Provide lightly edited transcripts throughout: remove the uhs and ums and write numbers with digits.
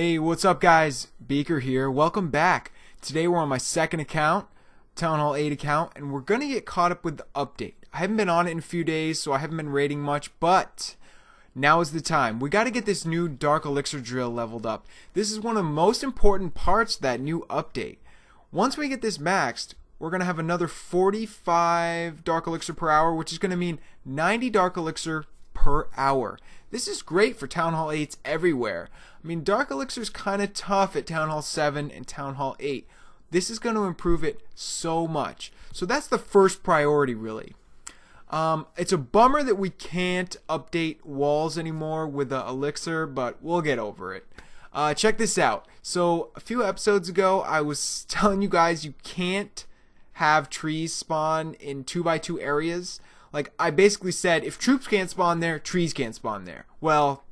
Hey, what's up guys? Beaker here. Welcome back. Today we're on my second account, Townhall 8 account, and we're going to get caught up with the update. I haven't been on it in a few days, so I haven't been raiding much, but now is the time. We got to get this new Dark Elixir drill leveled up. This is one of the most important parts of that new update. Once we get this maxed, we're going to have another 45 Dark Elixir per hour, which is going to mean 90 Dark Elixir per hour. This is great for Townhall 8s everywhere. I mean, Dark Elixir is kind of tough at Townhall 7 and Townhall 8. This is going to improve it so much. So that's the first priority, really. It's a bummer that we can't update walls anymore with the Elixir, but we'll get over it. Check this out. So a few episodes ago, I was telling you guys you can't have trees spawn in 2x2 areas. Like, I basically said, if troops can't spawn there, trees can't spawn there. Well,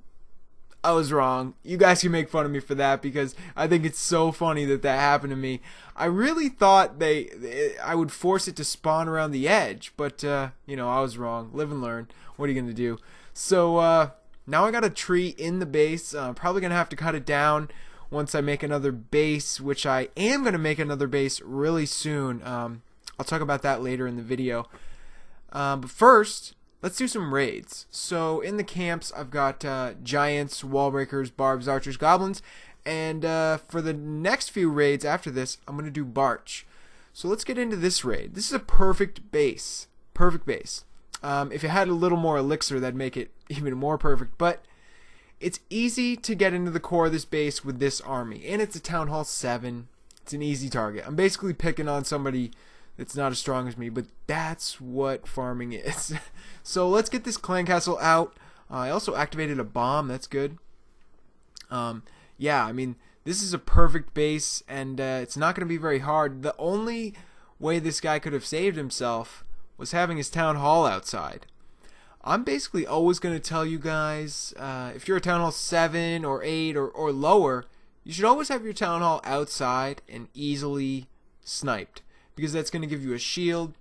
I was wrong. You guys can make fun of me for that because I think it's so funny that that happened to me. I really thought I would force it to spawn around the edge, but, you know, I was wrong. Live and learn. What are you going to do? So, now I got a tree in the base. I'm probably going to have to cut it down once I make another base, which I am going to make another base really soon. I'll talk about that later in the video. But first, let's do some raids. So in the camps, I've got giants, wall breakers, barbs, archers, goblins, and for the next few raids after this, I'm going to do Barch. So let's get into this raid. This is a perfect base. Perfect base. If it had a little more elixir, that'd make it even more perfect. But it's easy to get into the core of this base with this army, and it's a Townhall 7. It's an easy target. I'm basically picking on somebody it's not as strong as me, but that's what farming is. So let's get this clan castle out. I also activated a bomb. That's good. Yeah, I mean, this is a perfect base, and it's not going to be very hard. The only way this guy could have saved himself was having his town hall outside. I'm basically always going to tell you guys, if you're a town hall 7 or 8 or lower, you should always have your town hall outside and easily sniped, because that's going to give you a shield.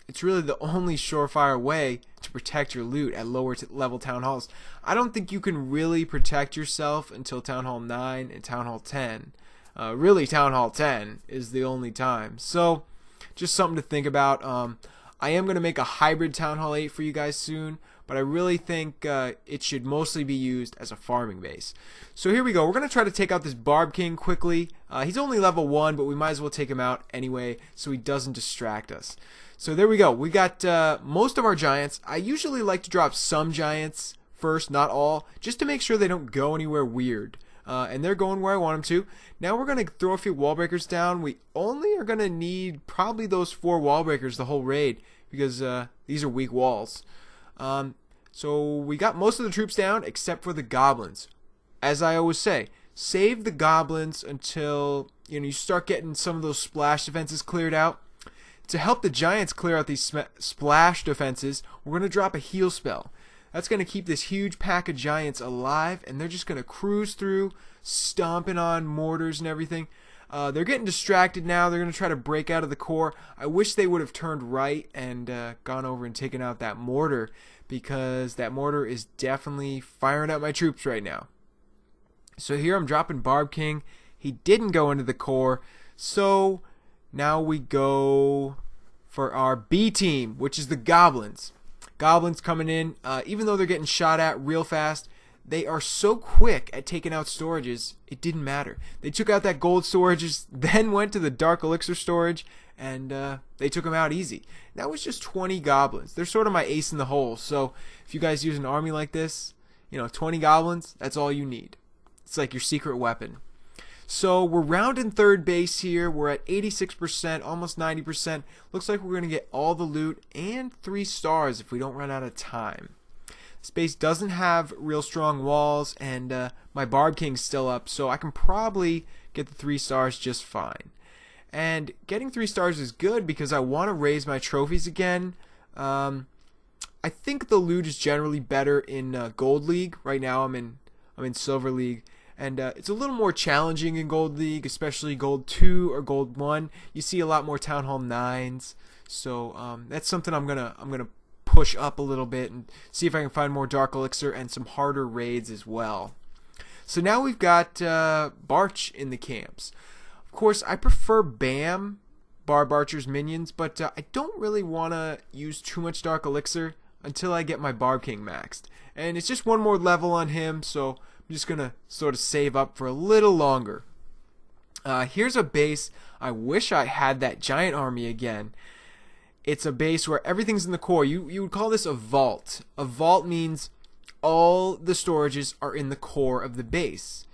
It's really the only surefire way to protect your loot at lower level town halls. I don't think you can really protect yourself until Town Hall 9 and Town Hall 10. Really, Town Hall 10 is the only time. So, just something to think about. I am going to make a hybrid Town Hall 8 for you guys soon, but I really think it should mostly be used as a farming base. So here we go. We're going to try to take out this Barb King quickly. He's only level 1, but we might as well take him out anyway so he doesn't distract us. So there we go. We got most of our giants. I usually like to drop some giants first, not all, just to make sure they don't go anywhere weird. And they're going where I want them to. Now we're going to throw a few wall breakers down. We only are going to need probably those 4 wall breakers the whole raid, because these are weak walls. So we got most of the troops down except for the goblins. As I always say, save the goblins until you start getting some of those splash defenses cleared out. To help the giants clear out these splash defenses, we're going to drop a heal spell. That's going to keep this huge pack of giants alive, and they're just going to cruise through, stomping on mortars and everything. They're getting distracted now. They're going to try to break out of the core. I wish they would have turned right and gone over and taken out that mortar, because that mortar is definitely firing at my troops right now. So here I'm dropping Barb King. He didn't go into the core. So now we go for our B team, which is the goblins. Goblins coming in. Even though they're getting shot at real fast, they are so quick at taking out storages, it didn't matter. They took out that gold storages, then went to the Dark Elixir storage, and they took them out easy. That was just 20 goblins. They're sort of my ace in the hole. So if you guys use an army like this, 20 goblins, that's all you need. It's like your secret weapon. So we're rounding third base here. We're at 86%, almost 90%. Looks like we're going to get all the loot and 3 stars if we don't run out of time. This base doesn't have real strong walls, and my Barb King's still up, so I can probably get the 3 stars just fine. And getting 3 stars is good because I want to raise my trophies again. I think the loot is generally better in Gold League. Right now I'm in Silver League, and it's a little more challenging in Gold League, especially Gold 2 or Gold 1. You see a lot more Town Hall 9s, so that's something I'm gonna push up a little bit and see if I can find more Dark Elixir and some harder raids as well. So now we've got Barch in the camps. Of course, I prefer Bam, Barb Archer's minions, but I don't really want to use too much Dark Elixir until I get my Barb King maxed. And it's just one more level on him, so I'm just going to sort of save up for a little longer. Here's a base. I wish I had that giant army again. It's a base where everything's in the core. You would call this a vault. A vault means all the storages are in the core of the base.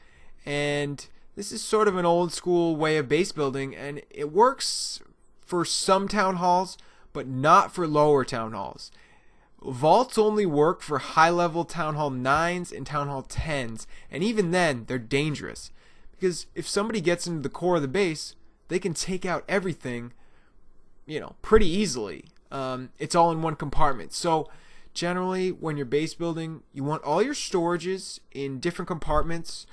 And this is sort of an old school way of base building, and it works for some town halls, but not for lower town halls. Vaults only work for high level town hall 9s and town hall 10s, and even then they're dangerous. Because if somebody gets into the core of the base, they can take out everything, pretty easily. It's all in one compartment. So generally, when you're base building, you want all your storages in different compartments.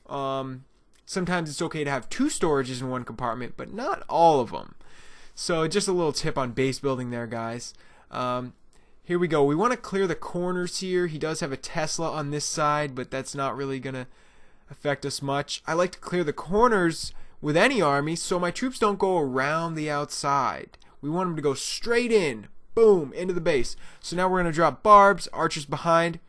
Sometimes it's okay to have 2 storages in one compartment, but not all of them. So just a little tip on base building there, guys. Here we go. We want to clear the corners here. He does have a Tesla on this side, but that's not really going to affect us much. I like to clear the corners with any army so my troops don't go around the outside. We want them to go straight in, boom, into the base. So now we're going to drop barbs, archers behind.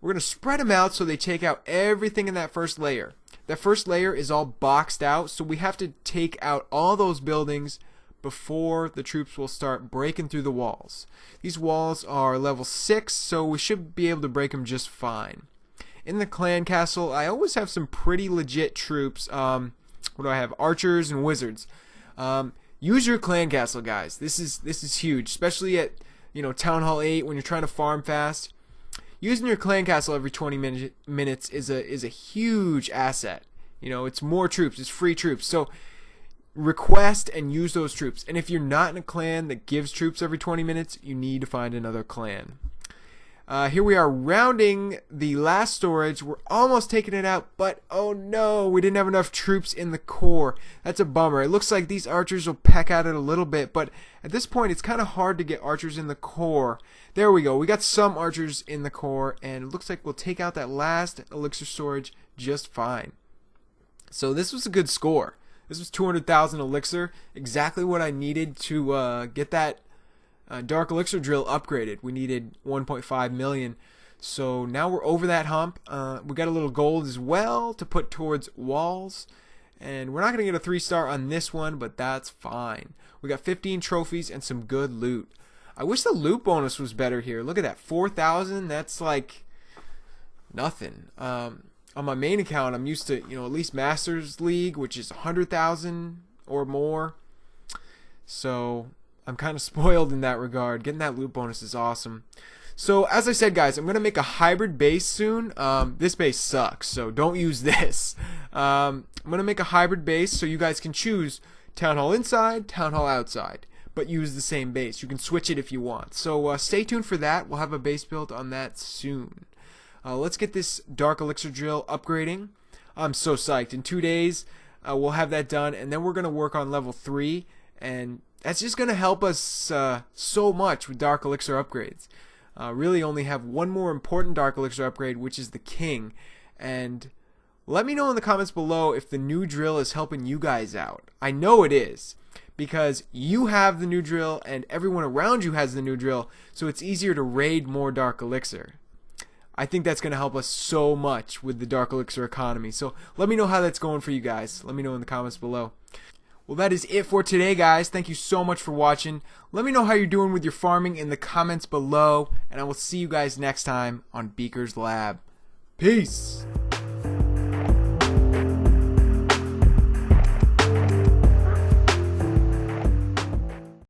We're going to spread them out so they take out everything in that first layer. That first layer is all boxed out, so we have to take out all those buildings before the troops will start breaking through the walls. These walls are level 6, so we should be able to break them just fine. In the clan castle, I always have some pretty legit troops. What do I have? Archers and wizards. Use your clan castle, guys. This is huge, especially at Town Hall 8 when you're trying to farm fast. Using your clan castle every 20 minutes is a huge asset. It's more troops, it's free troops. So request and use those troops. And if you're not in a clan that gives troops every 20 minutes, you need to find another clan. Here we are rounding the last storage. We're almost taking it out, but oh no, we didn't have enough troops in the core. That's a bummer. It looks like these archers will peck at it a little bit, but at this point it's kind of hard to get archers in the core. There we go. We got some archers in the core, and it looks like we'll take out that last elixir storage just fine. So this was a good score. This was 200,000 elixir, exactly what I needed to get that Dark Elixir drill upgraded. We needed 1.5 million. So now we're over that hump. We got a little gold as well to put towards walls. And we're not going to get a 3-star on this one, but that's fine. We got 15 trophies and some good loot. I wish the loot bonus was better here. Look at that, 4,000. That's like nothing. On my main account, I'm used to, at least Masters League, which is 100,000 or more. So I'm kind of spoiled in that regard. Getting that loot bonus is awesome. So as I said, guys, I'm going to make a hybrid base soon. This base sucks, so don't use this. I'm going to make a hybrid base so you guys can choose Town Hall inside, Town Hall outside, but use the same base. You can switch it if you want. So stay tuned for that. We'll have a base built on that soon. Let's get this Dark Elixir drill upgrading. I'm so psyched. In 2 days, we'll have that done, and then we're going to work on level 3, and that's just going to help us so much with Dark Elixir upgrades. Really only have one more important Dark Elixir upgrade, which is the King. And let me know in the comments below if the new drill is helping you guys out. I know it is, because you have the new drill and everyone around you has the new drill, so it's easier to raid more Dark Elixir. I think that's going to help us so much with the Dark Elixir economy. So let me know how that's going for you guys. Let me know in the comments below. Well, that is it for today, guys. Thank you so much for watching. Let me know how you're doing with your farming in the comments below, and I will see you guys next time on Beakers Lab. Peace!